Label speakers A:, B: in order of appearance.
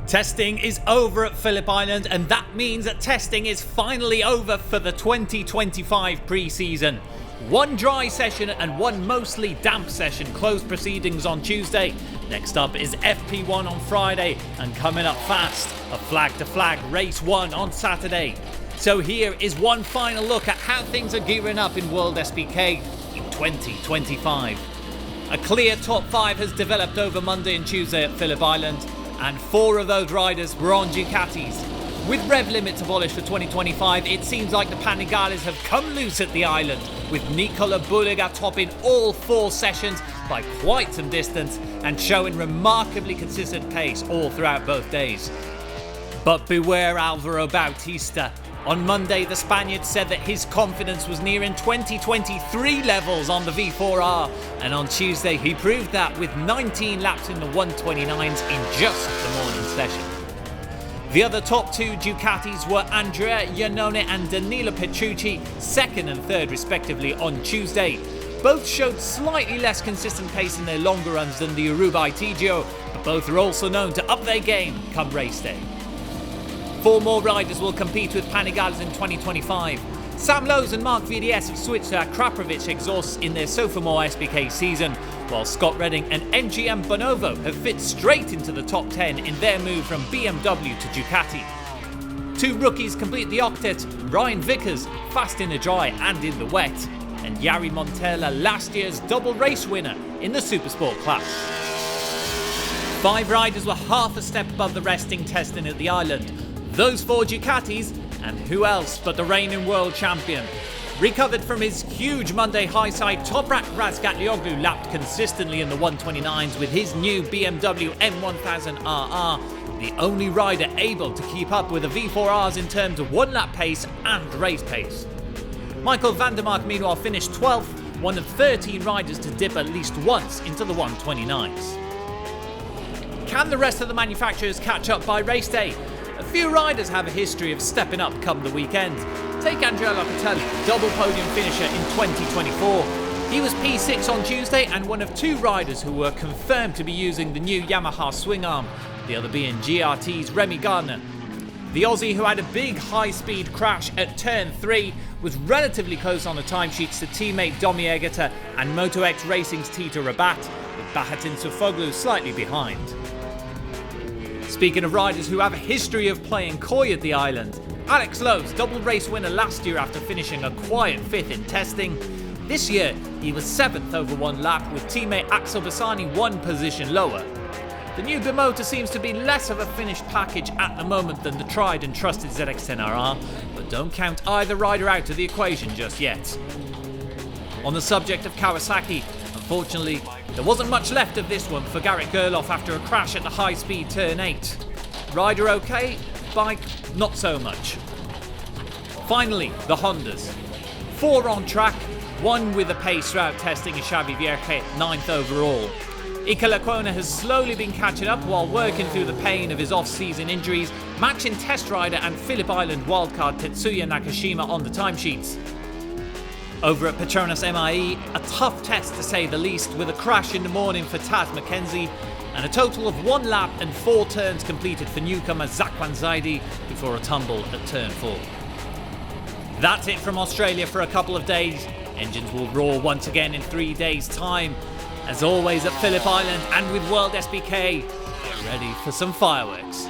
A: Testing is over at Phillip Island, and that means that testing is finally over for the 2025 pre-season. One dry session and one mostly damp session closed proceedings on Tuesday. Next up is FP1 on Friday, and coming up fast, a flag-to-flag race 1 on Saturday. So here is one final look at how things are gearing up in WorldSBK in 2025. A clear top 5 has developed over Monday and Tuesday at Phillip Island, and 4 of those riders were on Ducatis. With rev limits abolished for 2025, it seems like the Panigales have come loose at the island, with Nicola Bulega topping all 4 sessions by quite some distance and showing remarkably consistent pace all throughout both days. But beware Alvaro Bautista. On Monday, the Spaniard said that his confidence was nearing 2023 levels on the V4R, and on Tuesday he proved that with 19 laps in the 129s in just the morning session. The other top 2 Ducatis were Andrea Iannone and Danilo Petrucci, 2nd and 3rd respectively on Tuesday. Both showed slightly less consistent pace in their longer runs than the Uruguay Tigio, but both are also known to up their game come race day. 4 more riders will compete with Panigales in 2025. Sam Lowes and Mark VDS have switched to Krapovic exhausts in their sophomore SBK season, while Scott Redding and MGM Bonovo have fit straight into the top 10 in their move from BMW to Ducati. 2 rookies complete the octet, Ryan Vickers, fast in the dry and in the wet, and Yari Montella, last year's double race winner in the Supersport class. 5 riders were half a step above the resting testing at the island. Those 4 Ducatis, and who else but the reigning world champion. Recovered from his huge Monday high side, Toprak Razgatlioglu lapped consistently in the 129s with his new BMW M1000RR, the only rider able to keep up with the V4Rs in terms of 1-lap pace and race pace. Michael Vandermark meanwhile finished 12th, one of 13 riders to dip at least once into the 129s. Can the rest of the manufacturers catch up by race day? A few riders have a history of stepping up come the weekend. Take Andrea Locatelli, double podium finisher in 2024. He was P6 on Tuesday and one of 2 riders who were confirmed to be using the new Yamaha swing arm, the other being GRT's Remy Gardner. The Aussie, who had a big high-speed crash at turn 3, was relatively close on the timesheets to teammate Domi Egerter and Moto2X Racing's Tito Rabat, with Bahattin Sofoglu slightly behind. Speaking of riders who have a history of playing coy at the island, Alex Lowes, double race winner last year after finishing a quiet 5th in testing. This year, he was 7th over 1 lap with teammate Axel Bassani 1 position lower. The new Bimota seems to be less of a finished package at the moment than the tried and trusted ZX-10RR, but don't count either rider out of the equation just yet. On the subject of Kawasaki, unfortunately, there wasn't much left of this one for Garrett Gerloff after a crash at the high-speed turn 8. Rider okay, bike not so much. Finally, the Hondas. 4 on track, 1 with a pace throughout testing is Xavi Vierge, 9th overall. Ika Lecuona has slowly been catching up while working through the pain of his off-season injuries, matching test rider and Phillip Island wildcard Tetsuya Nakashima on the timesheets. Over at Petronas MIE, a tough test to say the least, with a crash in the morning for Taz McKenzie, and a total of 1 lap and 4 turns completed for newcomer Zakwan Zaidi before a tumble at turn 4. That's it from Australia for a couple of days. Engines will roar once again in 3 days' time. As always at Phillip Island and with WorldSBK, get ready for some fireworks.